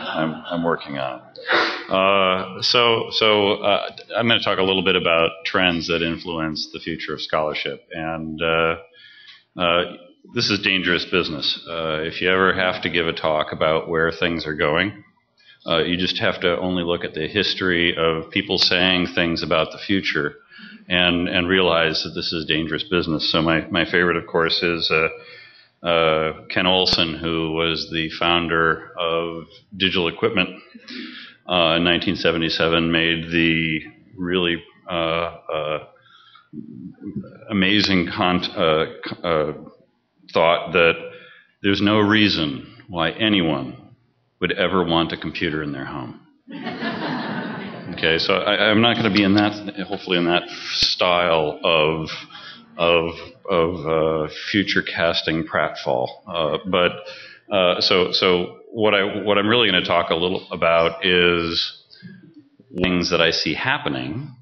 I'm working on it. I'm going to talk a little bit about trends that influence the future of scholarship, and this is dangerous business. If you ever have to give a talk about where things are going, you just have to only look at the history of people saying things about the future and realize that this is dangerous business. So my favorite, of course, is Ken Olsen, who was the founder of Digital Equipment in 1977, made the really amazing thought that there's no reason why anyone would ever want a computer in their home. Okay, so I'm not going to be in that, hopefully in that style of future casting pratfall. So what I'm really going to talk a little about is things that I see happening,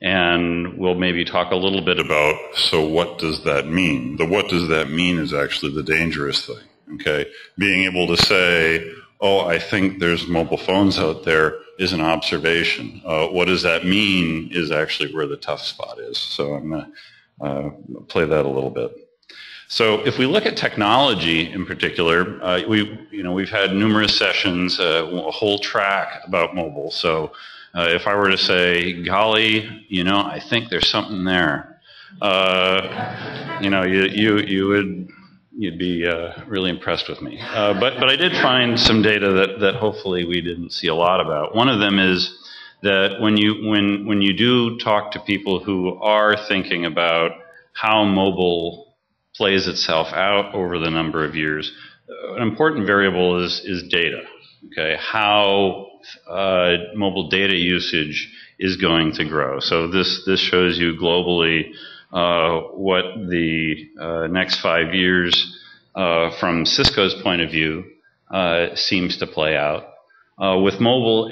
and we'll maybe talk a little bit about. So what does that mean? The what does that mean is actually the dangerous thing. Okay, being able to say, oh, I think there's mobile phones out there is an observation. What does that mean is actually where the tough spot is. So I'm going to play that a little bit. So if we look at technology in particular, we've had numerous sessions, a whole track about mobile. So if I were to say, golly, I think there's something there, you'd be really impressed with me. But I did find some data that hopefully we didn't see a lot about. One of them is that when you do talk to people who are thinking about how mobile plays itself out over the number of years, an important variable is data. Okay, how mobile data usage is going to grow. So this shows you globally what the next 5 years from Cisco's point of view seems to play out. With mobile,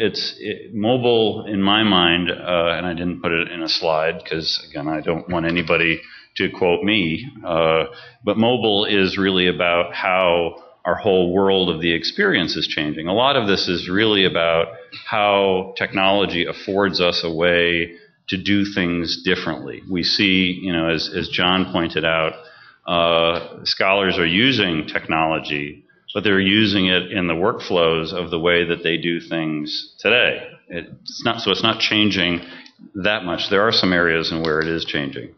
mobile in my mind, and I didn't put it in a slide because, again, I don't want anybody to quote me, but mobile is really about how our whole world of the experience is changing. A lot of this is really about how technology affords us a way to do things differently. We see, as John pointed out, scholars are using technology, but they're using it in the workflows of the way that they do things today. It's not changing that much. There are some areas in where it is changing.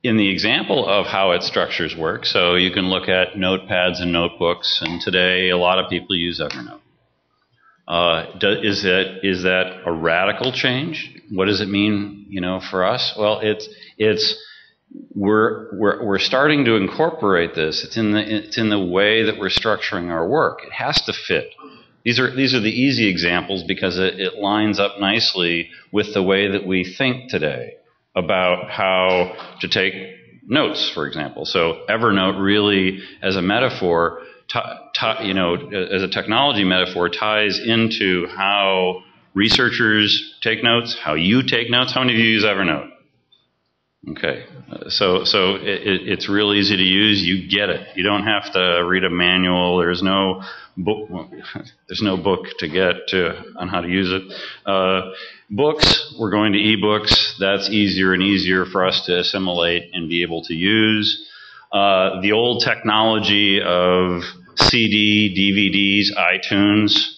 In the example of how its structures work, so you can look at notepads and notebooks, and today a lot of people use Evernote. Is that a radical change? What does it mean, for us? Well, we're starting to incorporate this. It's in the way that we're structuring our work. It has to fit. These are the easy examples because it lines up nicely with the way that we think today about how to take notes, for example. So Evernote really, as a metaphor, as a technology metaphor, ties into how researchers take notes, how you take notes. How many of you use Evernote? Okay, so it's real easy to use. You get it. You don't have to read a manual. There's no book. There's no book to get on how to use it. Books, we're going to ebooks. That's easier and easier for us to assimilate and be able to use. The old technology of CD, DVDs, iTunes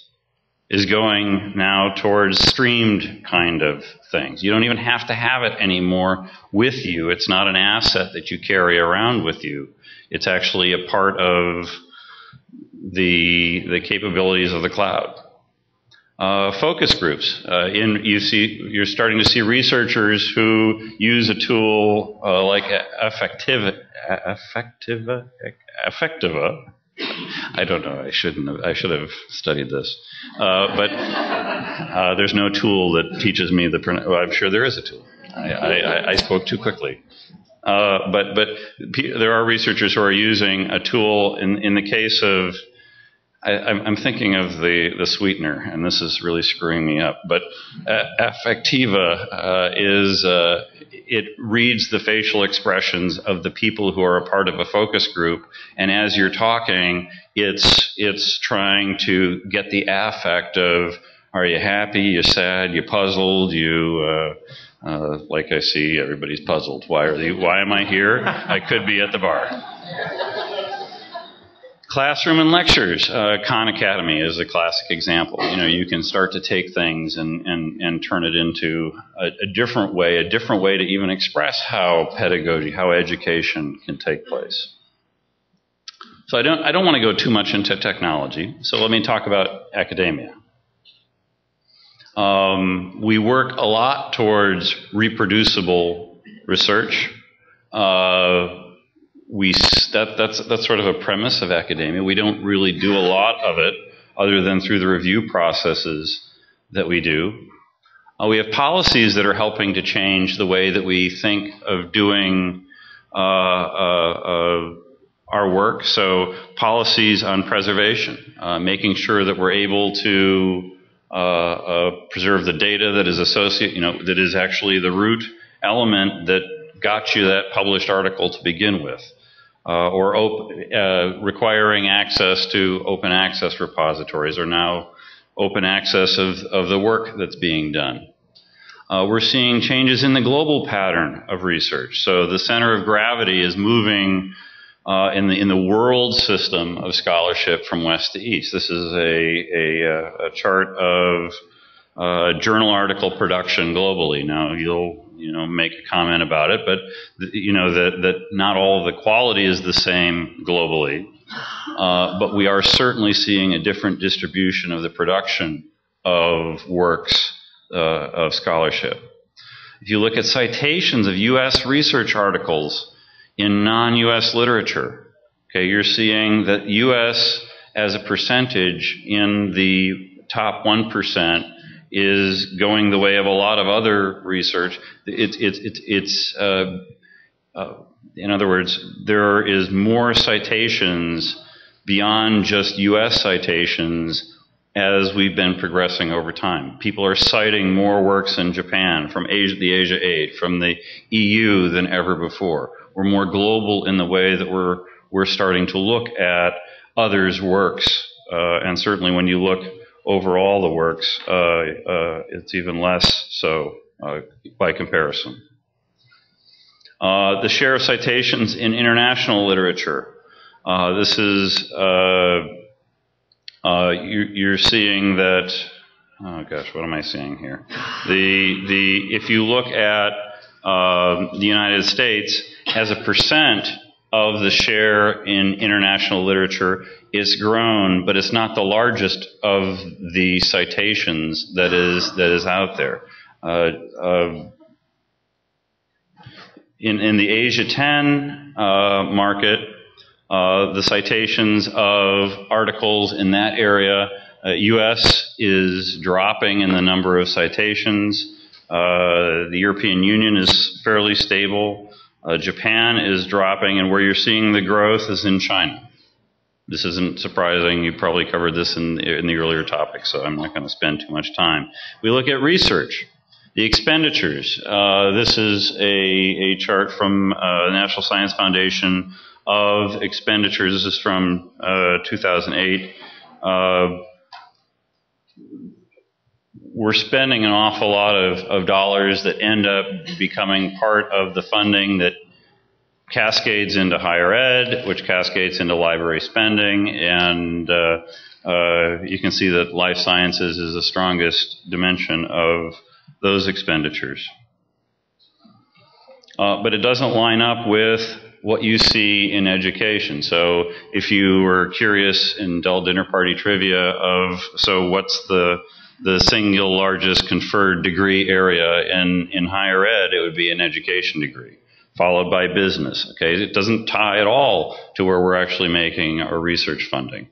is going now towards streamed kind of things. You don't even have to have it anymore with you. It's not an asset that you carry around with you. It's actually a part of the capabilities of the cloud. Focus groups. You're starting to see researchers who use a tool like Affectiva. I don't know. I should have studied this. But there's no tool that teaches me the. Well, I'm sure there is a tool. I spoke too quickly. But there are researchers who are using a tool. In the case of I'm thinking of the sweetener, and this is really screwing me up. But affectiva it reads the facial expressions of the people who are a part of a focus group, and as you're talking, it's trying to get the affect of, are you happy, you sad, you puzzled, you like I see everybody's puzzled. Why am I here? I could be at the bar. Classroom and lectures. Khan Academy is a classic example. You can start to take things and turn it into a different way to even express how pedagogy, how education can take place. So I don't want to go too much into technology. So let me talk about academia. We work a lot towards reproducible research. That's sort of a premise of academia. We don't really do a lot of it other than through the review processes that we do. We have policies that are helping to change the way that we think of doing our work. So policies on preservation, making sure that we're able to preserve the data that is associated, that is actually the root element that got you that published article to begin with. Or requiring access to open access repositories, or now open access of the work that's being done. We're seeing changes in the global pattern of research. So the center of gravity is moving in the world system of scholarship from west to east. This is a chart of journal article production globally. Now you'll make a comment about it, but that not all of the quality is the same globally. But we are certainly seeing a different distribution of the production of works of scholarship. If you look at citations of U.S. research articles in non-U.S. literature, okay, you're seeing that U.S. as a percentage in the top 1% is going the way of a lot of other research. In other words, there is more citations beyond just U.S. citations as we've been progressing over time. People are citing more works in Japan, from the Asia 8, from the EU than ever before. We're more global in the way that we're starting to look at others' works, and certainly when you look overall the works, it's even less so by comparison. The share of citations in international literature. This is, you're seeing that, oh gosh, what am I seeing here? If you look at the United States, as a percent of the share in international literature, it's grown, but it's not the largest of the citations that is out there. In the Asia 10 market, the citations of articles in that area, U.S. is dropping in the number of citations. The European Union is fairly stable. Japan is dropping, and where you're seeing the growth is in China. This isn't surprising. You probably covered this in the earlier topic, so I'm not going to spend too much time. We look at research. The expenditures. This is a chart from the National Science Foundation of expenditures. This is from 2008. We're spending an awful lot of dollars that end up becoming part of the funding that cascades into higher ed, which cascades into library spending, and you can see that life sciences is the strongest dimension of those expenditures. But it doesn't line up with what you see in education. So if you were curious in Dell Dinner Party Trivia of, so what's the single largest conferred degree area in higher ed, it would be an education degree, followed by business. Okay, it doesn't tie at all to where we're actually making our research funding.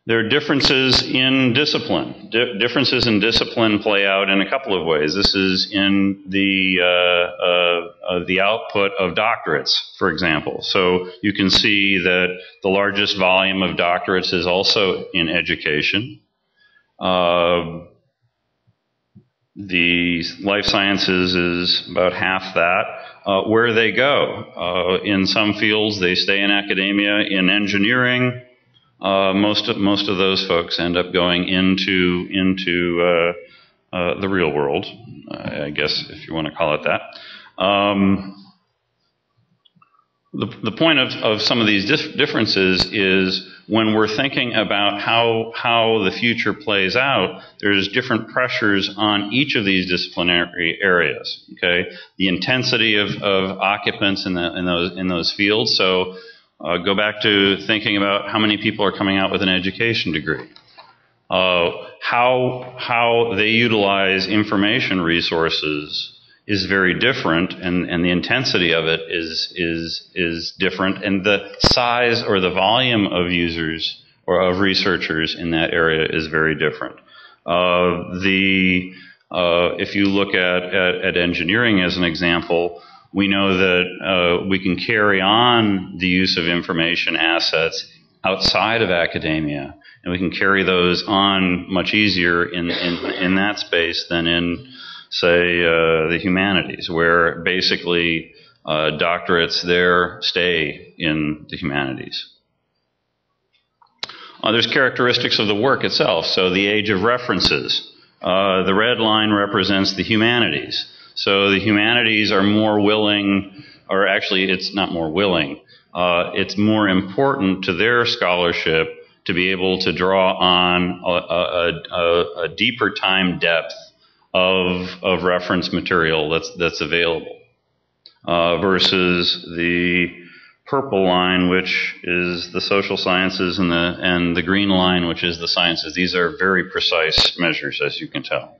There are differences in discipline. Differences in discipline play out in a couple of ways. This is in the output of doctorates, for example. So you can see that the largest volume of doctorates is also in education. The life sciences is about half that. Where they go, in some fields they stay in academia. In engineering, most of those folks end up going into the real world, I guess, if you want to call it that. The point of some of these differences is when we're thinking about how the future plays out, there's different pressures on each of these disciplinary areas. Okay, the intensity of occupants in those fields. So go back to thinking about how many people are coming out with an education degree. How they utilize information resources is very different, and the intensity of it is different, and the size or the volume of users or of researchers in that area is very different. If you look at engineering as an example, we know that we can carry on the use of information assets outside of academia, and we can carry those on much easier in that space than in, say, the humanities, where basically doctorates there stay in the humanities. There's characteristics of the work itself. So the age of references. The red line represents the humanities. So the humanities are more willing, or actually it's not more willing, it's more important to their scholarship to be able to draw on a deeper time depth of reference material that's available, versus the purple line, which is the social sciences, and the green line, which is the sciences. These are very precise measures, as you can tell.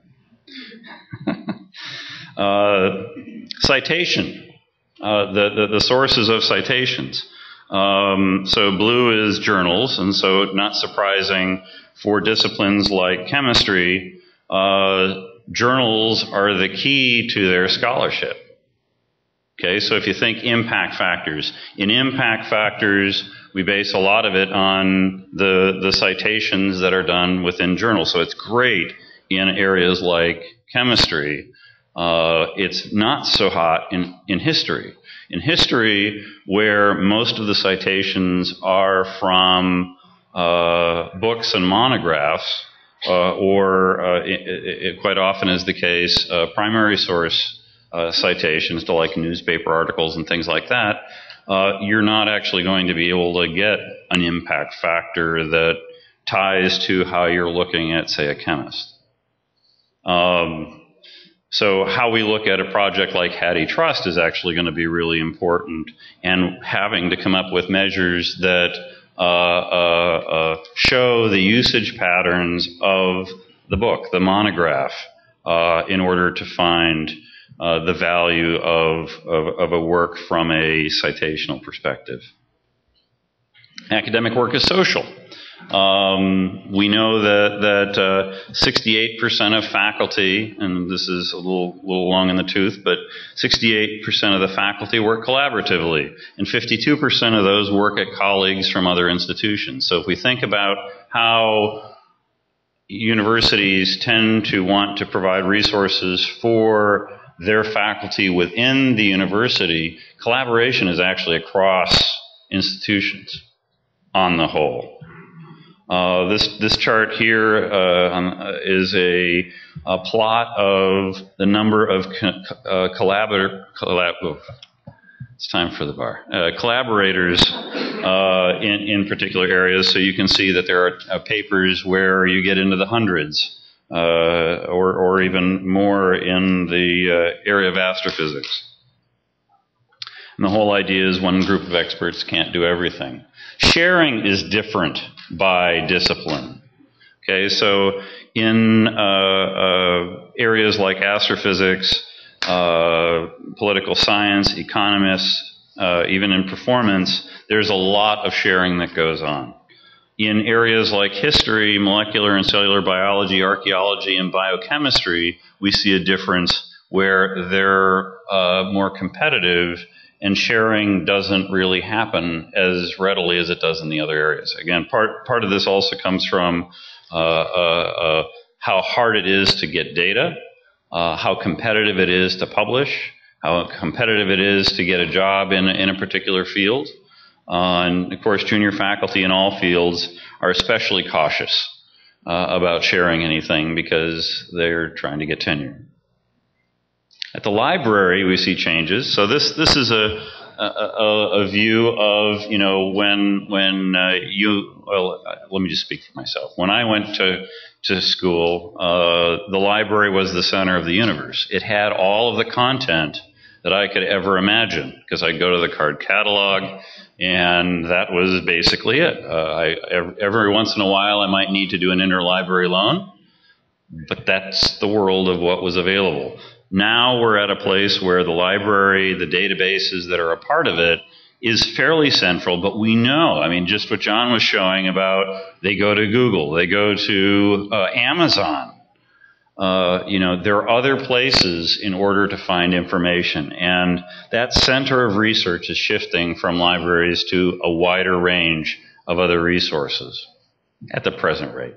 Citation, the sources of citations. So blue is journals, and so not surprising for disciplines like chemistry, journals are the key to their scholarship. Okay, so if you think impact factors, in impact factors, we base a lot of it on the citations that are done within journals. So it's great in areas like chemistry. It's not so hot in history. In history, where most of the citations are from books and monographs, or it quite often is the case, primary source citations to like newspaper articles and things like that, you're not actually going to be able to get an impact factor that ties to how you're looking at, say, a chemist. So how we look at a project like Hattie Trust is actually going to be really important, and having to come up with measures that show the usage patterns of the book, the monograph, in order to find the value of a work from a citational perspective. Academic work is social. We know that 68% of faculty, and this is a little long in the tooth, but 68% of the faculty work collaboratively, and 52% of those work at colleagues from other institutions. So if we think about how universities tend to want to provide resources for their faculty within the university, collaboration is actually across institutions on the whole. This chart here is a plot of the number of it's time for the bar. Collaborators in particular areas. So you can see that there are papers where you get into the hundreds, or even more in the area of astrophysics. And the whole idea is one group of experts can't do everything. Sharing is different by discipline. Okay, so in areas like astrophysics, political science, economists, even in performance, there's a lot of sharing that goes on. in areas like history, molecular and cellular biology, archaeology, and biochemistry, we see a difference where they're more competitive and sharing doesn't really happen as readily as it does in the other areas. Again, part of this also comes from how hard it is to get data, how competitive it is to publish, how competitive it is to get a job in a particular field. And of course, junior faculty in all fields are especially cautious about sharing anything because they're trying to get tenure. At the library, we see changes. So this is a view of, you know, when well, let me just speak for myself. When I went to school, the library was the center of the universe. It had all of the content that I could ever imagine, because I'd go to the card catalog, and that was basically it. Every once in a while, I might need to do an interlibrary loan, but that's the world of what was available. Now we're at a place where the library, the databases that are a part of it, is fairly central, but we know, I mean, just what John was showing about, they go to Google, they go to Amazon. You know, there are other places in order to find information, and that center of research is shifting from libraries to a wider range of other resources at the present rate.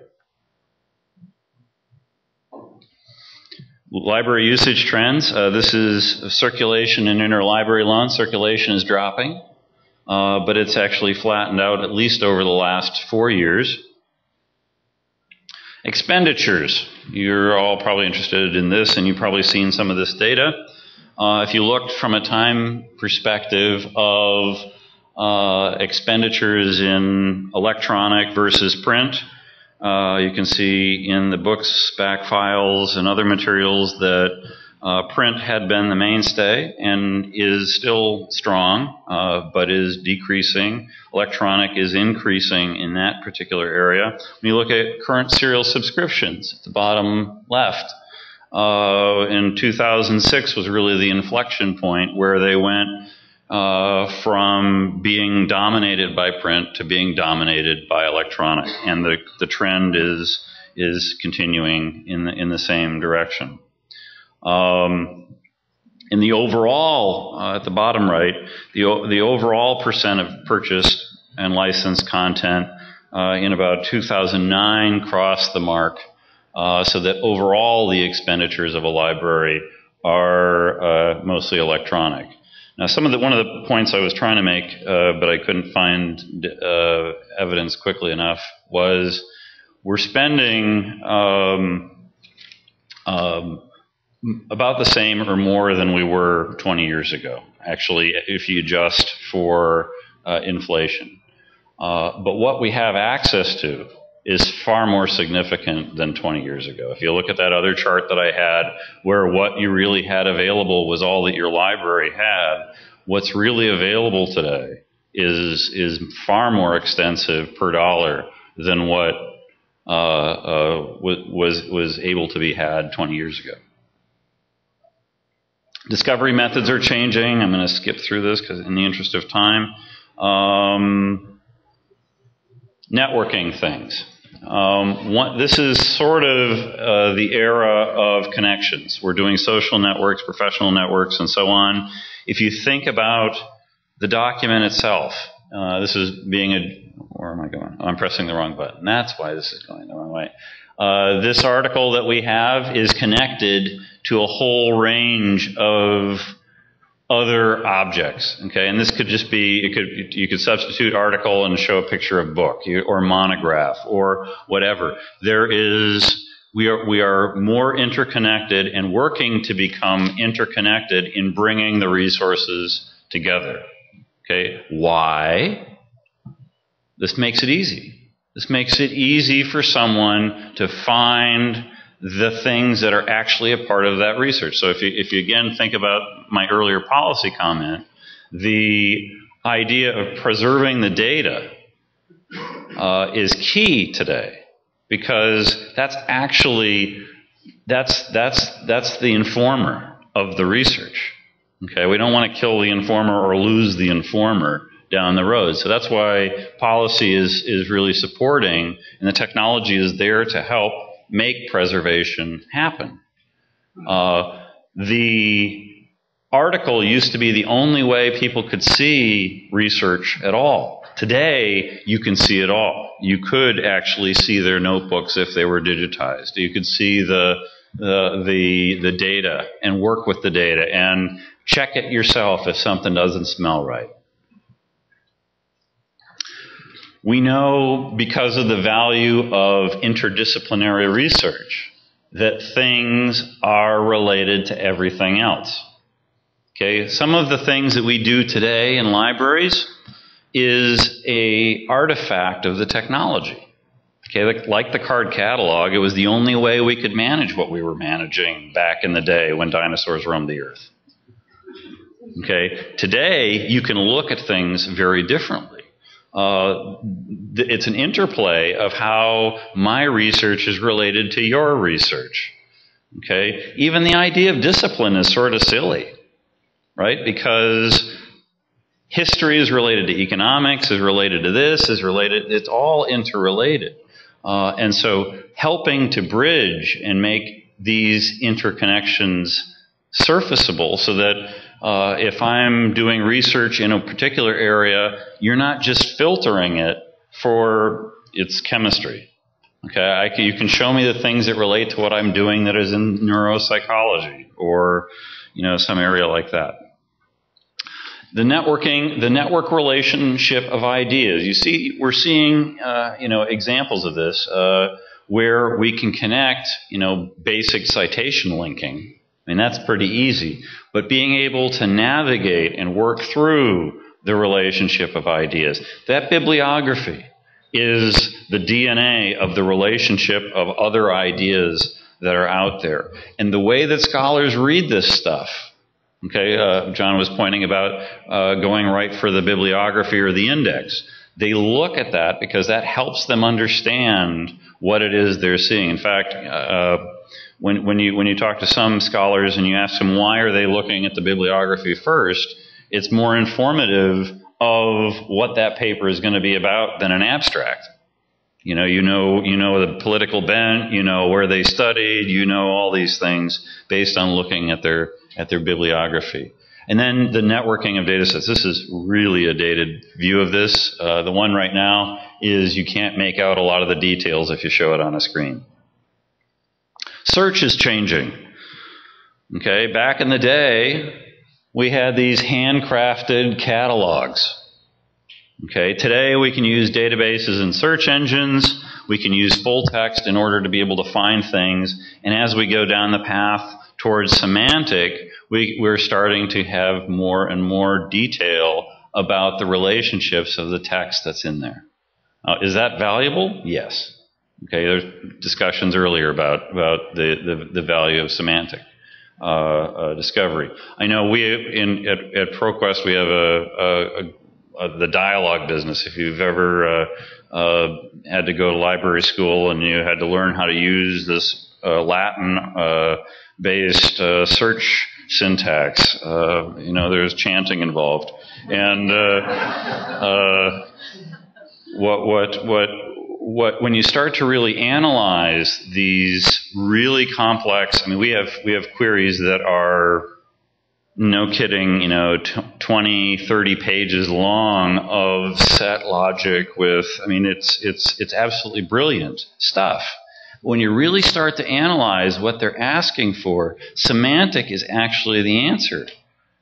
Library usage trends. This is circulation and interlibrary loans. Circulation is dropping, but it's actually flattened out at least over the last 4 years. Expenditures. You're all probably interested in this, and you've probably seen some of this data. If you looked from a time perspective of expenditures in electronic versus print, you can see in the books, back files, and other materials that print had been the mainstay and is still strong, but is decreasing. Electronic is increasing in that particular area. When you look at current serial subscriptions, at the bottom left, in 2006 was really the inflection point where they went from being dominated by print to being dominated by electronic, and the trend is continuing in the same direction. In the overall, at the bottom right, the overall percent of purchased and licensed content in about 2009 crossed the mark, so that overall the expenditures of a library are mostly electronic. Now, one of the points I was trying to make, but I couldn't find evidence quickly enough, was we're spending about the same or more than we were 20 years ago, actually, if you adjust for inflation. But what we have access to is far more significant than 20 years ago. If you look at that other chart that I had, where what you really had available was all that your library had, what's really available today is far more extensive per dollar than what was able to be had 20 years ago. Discovery methods are changing. I'm going to skip through this because in the interest of time. Networking things. This is sort of the era of connections. We're doing social networks, professional networks, and so on. If you think about the document itself, this is being where am I going? Oh, I'm pressing the wrong button. That's why this is going the wrong way. This article that we have is connected to a whole range of other objects, okay? And this could just be, you could substitute article and show a picture of book or monograph or whatever. We are more interconnected and working to become interconnected in bringing the resources together, okay? Why? This makes it easy. This makes it easy for someone to find the things that are actually a part of that research. So if you again think about my earlier policy comment, the idea of preserving the data is key today, because that's actually that's the informer of the research. Okay, we don't want to kill the informer or lose the informer down the road. So that's why policy is really supporting, and the technology is there to help make preservation happen. The article used to be the only way people could see research at all. Today, you can see it all. You could actually see their notebooks if they were digitized. You could see the data and work with the data and check it yourself if something doesn't smell right. We know, because of the value of interdisciplinary research, that things are related to everything else. Okay, some of the things that we do today in libraries is an artifact of the technology. Okay, like the card catalog, it was the only way we could manage what we were managing back in the day when dinosaurs roamed the earth. Okay, today you can look at things very differently. It's an interplay of how my research is related to your research. Okay, even the idea of discipline is sort of silly, right? Because history is related to economics, is related to this, is related, it's all interrelated. And so helping to bridge and make these interconnections surfaceable so that if I'm doing research in a particular area, you're not just filtering it for its chemistry. Okay, you can show me the things that relate to what I'm doing that is in neuropsychology or, you know, some area like that. The network relationship of ideas. You see, we're seeing, examples of this where we can connect, basic citation linking. I mean, that's pretty easy. But being able to navigate and work through the relationship of ideas. That bibliography is the DNA of the relationship of other ideas that are out there. And the way that scholars read this stuff, okay, John was pointing about going right for the bibliography or the index. They look at that because that helps them understand what it is they're seeing. In fact, when you talk to some scholars and you ask them why are they looking at the bibliography first, it's more informative of what that paper is going to be about than an abstract. You know the political bent, you know where they studied, you know all these things based on looking at their bibliography. And then the networking of datasets. This is really a dated view of this. The one right now is you can't make out a lot of the details if you show it on a screen. Search is changing. Okay, back in the day, we had these handcrafted catalogs. Okay, today we can use databases and search engines. We can use full text in order to be able to find things. And as we go down the path towards semantic, we're starting to have more and more detail about the relationships of the text that's in there. Is that valuable? Yes. Okay, there's discussions earlier about the value of semantic discovery. I know at ProQuest we have the dialogue business. If you've ever had to go to library school and you had to learn how to use this Latin based search syntax, there's chanting involved, and when you start to really analyze these really complex, I mean, we have queries that are, no kidding, 20, 30 pages long of set logic with, I mean, it's absolutely brilliant stuff. When you really start to analyze what they're asking for, semantic is actually the answer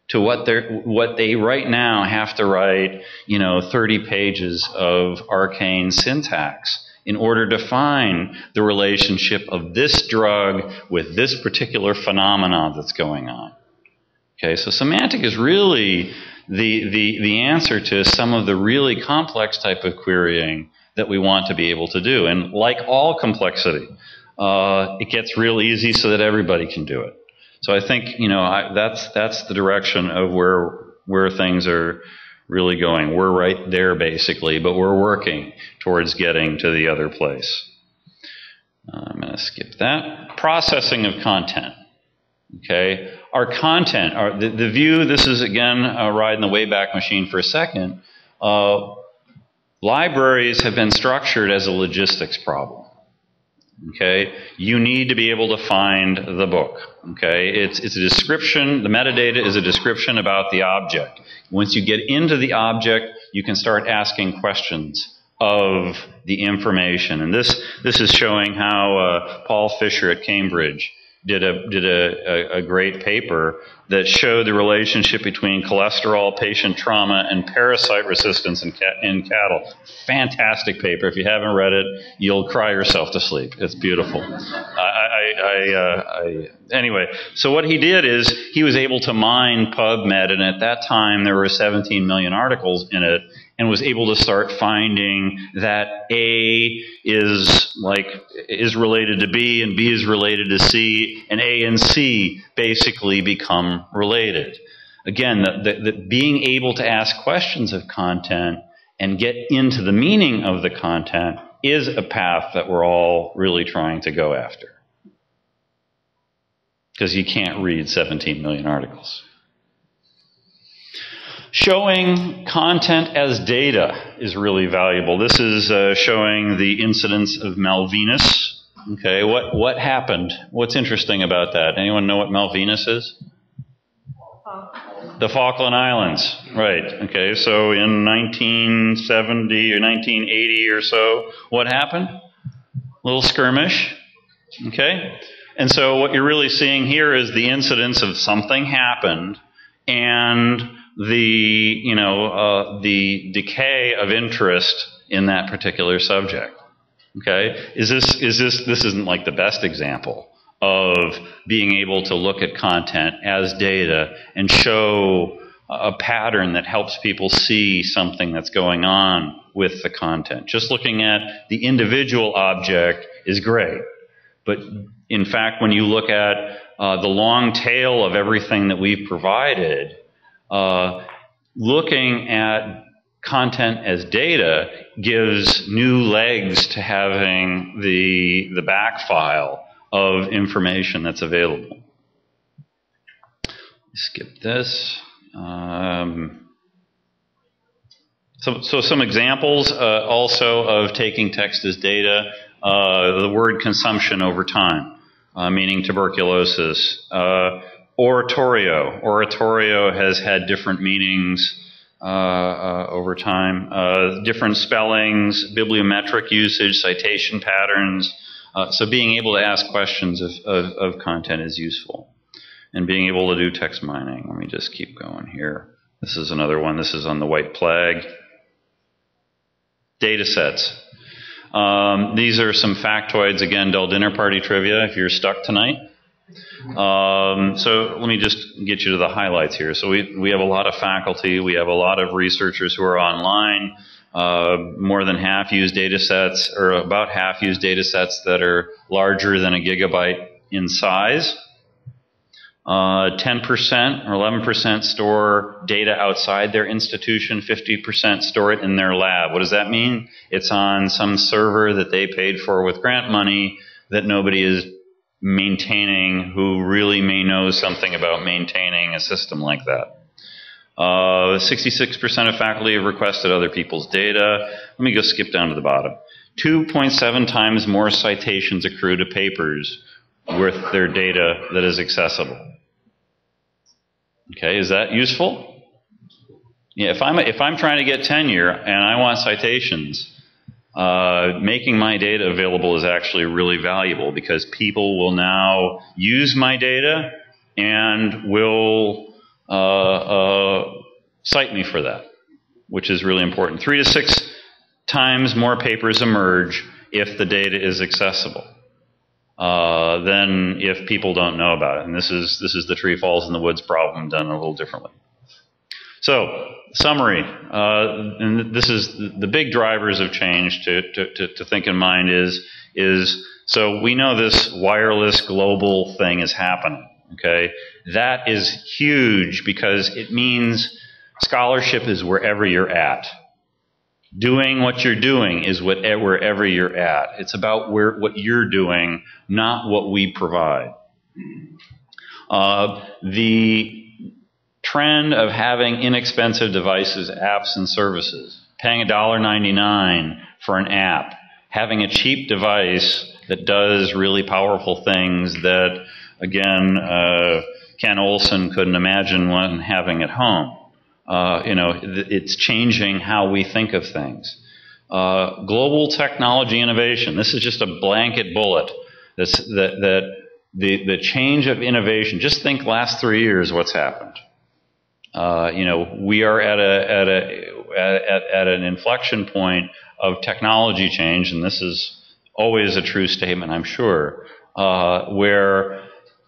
to what they right now have to write, 30 pages of arcane syntax in order to find the relationship of this drug with this particular phenomenon that's going on. Okay, so semantic is really the answer to some of the really complex type of querying that we want to be able to do. And like all complexity, it gets real easy so that everybody can do it. So I think that's the direction of where things are really going. We're right there basically, but we're working towards getting to the other place. I'm going to skip that. Processing of content. Okay, our content, the view. This is again riding the Wayback Machine for a second. Libraries have been structured as a logistics problem. Okay, you need to be able to find the book. Okay, it's a description. The metadata is a description about the object. Once you get into the object, you can start asking questions of the information. And this is showing how Paul Fisher at Cambridge did a great paper that showed the relationship between cholesterol, patient trauma, and parasite resistance in cattle. Fantastic paper. If you haven't read it, you'll cry yourself to sleep. It's beautiful. Anyway, so what he did is he was able to mine PubMed, and at that time there were 17 million articles in it, and was able to start finding that A is related to B, and B is related to C, and A and C basically become related. Again, the being able to ask questions of content and get into the meaning of the content is a path that we're all really trying to go after. Because you can't read 17 million articles. Showing content as data is really valuable. This is showing the incidence of Malvinas. Okay, what happened? What's interesting about that? Anyone know what Malvinas is? The Falkland Islands, right. Okay, so in 1970 or 1980 or so, what happened? Little skirmish, okay? And so what you're really seeing here is the incidence of something happened and the decay of interest in that particular subject. Okay, this isn't like the best example of being able to look at content as data and show a pattern that helps people see something that's going on with the content. Just looking at the individual object is great, but in fact, when you look at the long tail of everything that we've provided, looking at content as data gives new legs to having the back file of information that's available. Skip this. So some examples also of taking text as data. The word consumption over time, meaning tuberculosis. Oratorio. Oratorio has had different meanings over time. Different spellings, bibliometric usage, citation patterns. So being able to ask questions of content is useful. And being able to do text mining. Let me just keep going here. This is another one. This is on the white plague. Datasets. These are some factoids. Again, dull dinner party trivia if you're stuck tonight. So let me just get you to the highlights here. So we have a lot of faculty. We have a lot of researchers who are online. More than half use data sets, or about half use data sets that are larger than a gigabyte in size. 10% or 11% store data outside their institution, 50% store it in their lab. What does that mean? It's on some server that they paid for with grant money that nobody is maintaining, who really may know something about maintaining a system like that. 66% of faculty have requested other people's data. Let me go skip down to the bottom. 2.7 times more citations accrue to papers with their data that is accessible. Okay, is that useful? Yeah, if I'm trying to get tenure and I want citations, making my data available is actually really valuable because people will now use my data and will cite me for that, which is really important. 3 to 6 times more papers emerge if the data is accessible than if people don't know about it. And this is the tree falls in the woods problem done a little differently. So, summary, and this is the big drivers of change to think in mind is so we know this wireless global thing is happening, okay? That is huge because it means scholarship is wherever you're at. Doing what you're doing is wherever you're at. It's about what you're doing, not what we provide. The trend of having inexpensive devices, apps, and services, paying $1.99 for an app, having a cheap device that does really powerful things that, again, Ken Olson couldn't imagine one having at home. It's changing how we think of things. Global technology innovation. This is just a blanket bullet. The change of innovation. Just think last 3 years, what's happened. We are at an inflection point of technology change, and this is always a true statement, I'm sure, where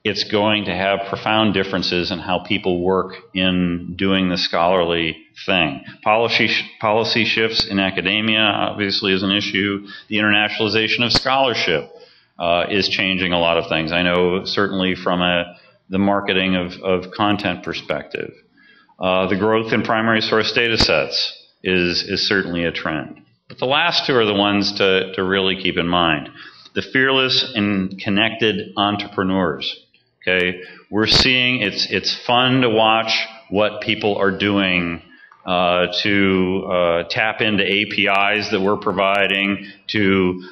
it's going to have profound differences in how people work in doing the scholarly thing. Policy shifts in academia obviously is an issue. The internationalization of scholarship is changing a lot of things. I know certainly from the marketing of content perspective. The growth in primary source data sets is certainly a trend. But the last two are the ones to really keep in mind. The fearless and connected entrepreneurs. Okay, we're seeing it's fun to watch what people are doing to tap into APIs that we're providing, to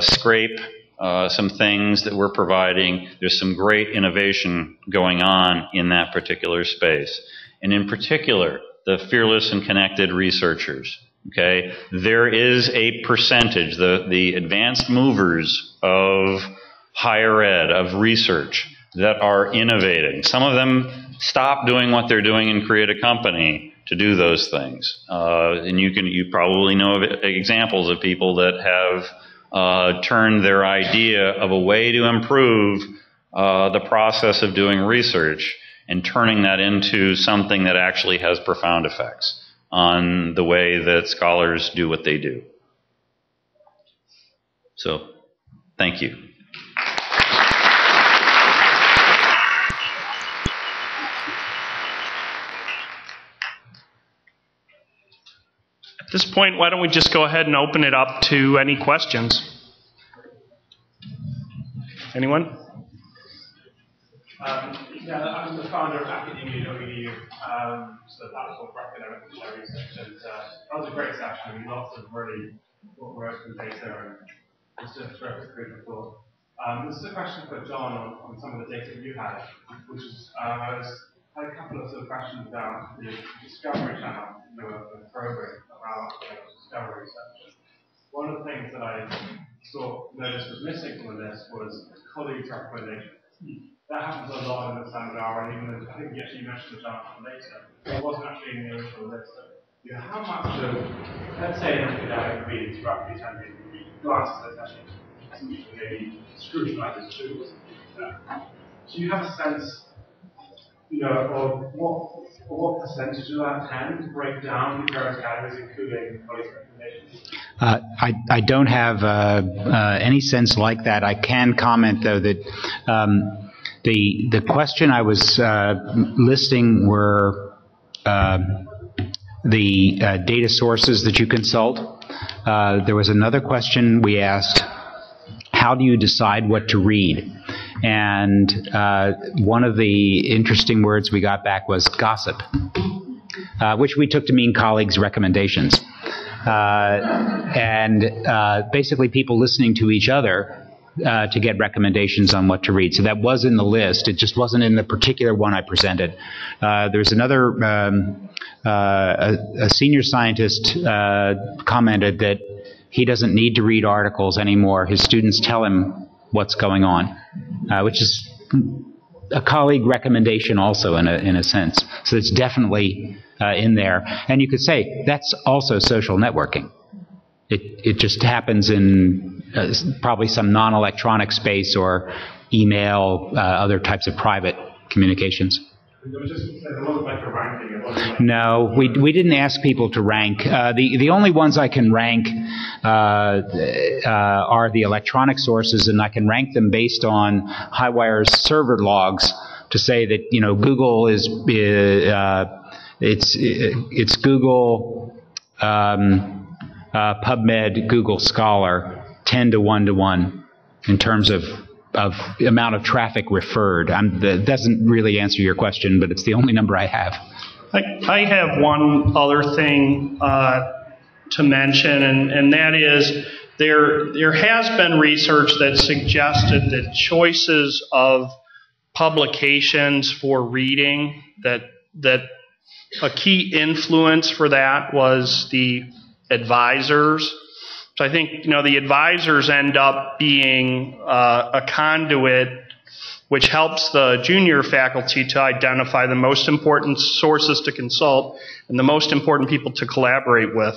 scrape some things that we're providing. There's some great innovation going on in that particular space. And in particular, the fearless and connected researchers. Okay, there is a percentage, the advanced movers of higher ed, of research, that are innovating. Some of them stop doing what they're doing and create a company to do those things. And you probably know of examples of people that have turned their idea of a way to improve the process of doing research and turning that into something that actually has profound effects on the way that scholars do what they do. So, thank you. At this point, why don't we just go ahead and open it up to any questions? Anyone? Yeah, I'm the founder of academia.edu, so the platform for academic and show research, and that was a great session. I mean, lots of really work and data, and just a terrific food for thought. This is a question for John on some of the data that you had, which is, I had a couple of sort of questions about the Discovery Channel, the program about discovery research. One of the things that I noticed was missing from the list was colleagues' recommendations. That happens a lot in the standard hour, and even I think you actually mentioned the chart later. It wasn't actually in the original list. So, how much of, let's say, an academic reads roughly 10 pages, glances at that, maybe scrutinizes two or something like that. Do you have a sense, of what percentage of that can break down the various categories, including colleagues' recommendations? I don't have any sense like that. I can comment, though, that the question I was listing were the data sources that you consult. There was another question we asked, how do you decide what to read? And one of the interesting words we got back was gossip, which we took to mean colleagues' recommendations. And basically people listening to each other to get recommendations on what to read. So that was in the list. It just wasn't in the particular one I presented. There's another, a senior scientist commented that he doesn't need to read articles anymore. His students tell him what's going on, which is a colleague recommendation also in a sense. So it's definitely in there. And you could say that's also social networking. It just happens in probably some non-electronic space or email, other types of private communications. No, we didn't ask people to rank. The only ones I can rank are the electronic sources, and I can rank them based on Highwire's server logs to say that Google is it's Google, PubMed, Google Scholar, 10 to 1 to 1 in terms of of amount of traffic referred. That doesn't really answer your question, but it's the only number I have. I have one other thing to mention, and that is there has been research that suggested that choices of publications for reading, that a key influence for that was the advisors. So I think, the advisors end up being a conduit which helps the junior faculty to identify the most important sources to consult and the most important people to collaborate with.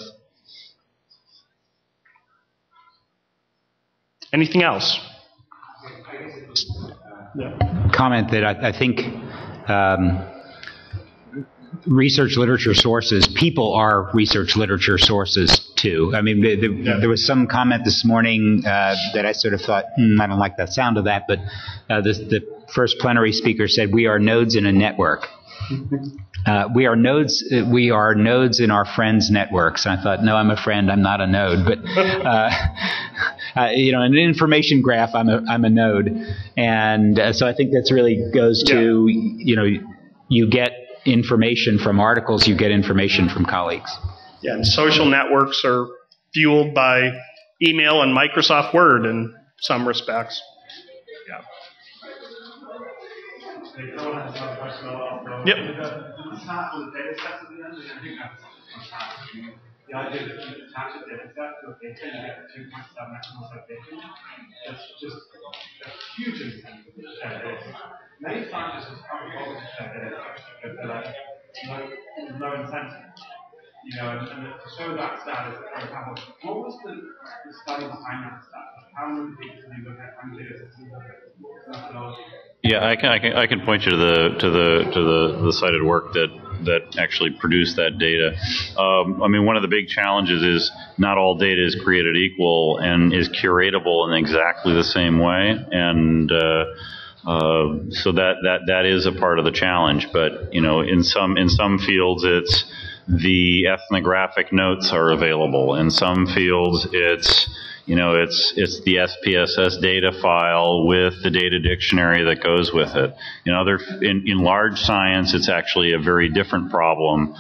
Anything else? Comment that I think research literature sources, people are research literature sources too. I mean, there was some comment this morning that I sort of thought, I don't like that sound of that, but the first plenary speaker said, we are nodes in a network. We are nodes in our friends' networks. And I thought, no, I'm a friend, I'm not a node. But in an information graph, I'm a node. And so I think that's really goes to, you get information from articles, you get information from colleagues. Yeah, and social networks are fueled by email and Microsoft Word in some respects. Yeah. Yep. The start with the data sets at the end, I think that's fantastic. The idea that you attach a data set to a paper and you get the 2.7 actionable citation, that's just a huge incentive to share data. Many scientists can't be bothered to share data sets because they're like, there's no incentive. And to show that stat is, for example, what was the study behind that stat? How many people did you look at? How many data sets did you look at? What was the methodology? Yeah, I can point you to the cited work that actually produced that data. I mean, one of the big challenges is not all data is created equal and is curatable in exactly the same way, and so that is a part of the challenge. But in some fields it's the ethnographic notes are available. In some fields it's the SPSS data file with the data dictionary that goes with it. In large science, it's actually a very different problem.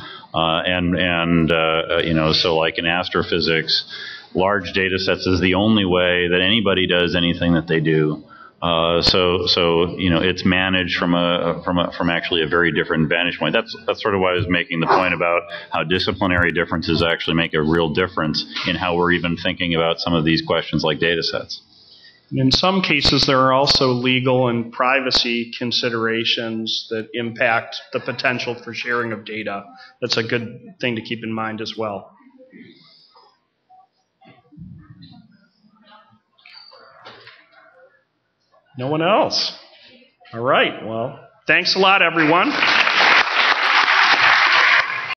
So like in astrophysics, large data sets is the only way that anybody does anything that they do. It's managed from actually a very different vantage point. That's sort of why I was making the point about how disciplinary differences actually make a real difference in how we're even thinking about some of these questions like data sets. In some cases, there are also legal and privacy considerations that impact the potential for sharing of data. That's a good thing to keep in mind as well. No one else? All right. Well, thanks a lot, everyone.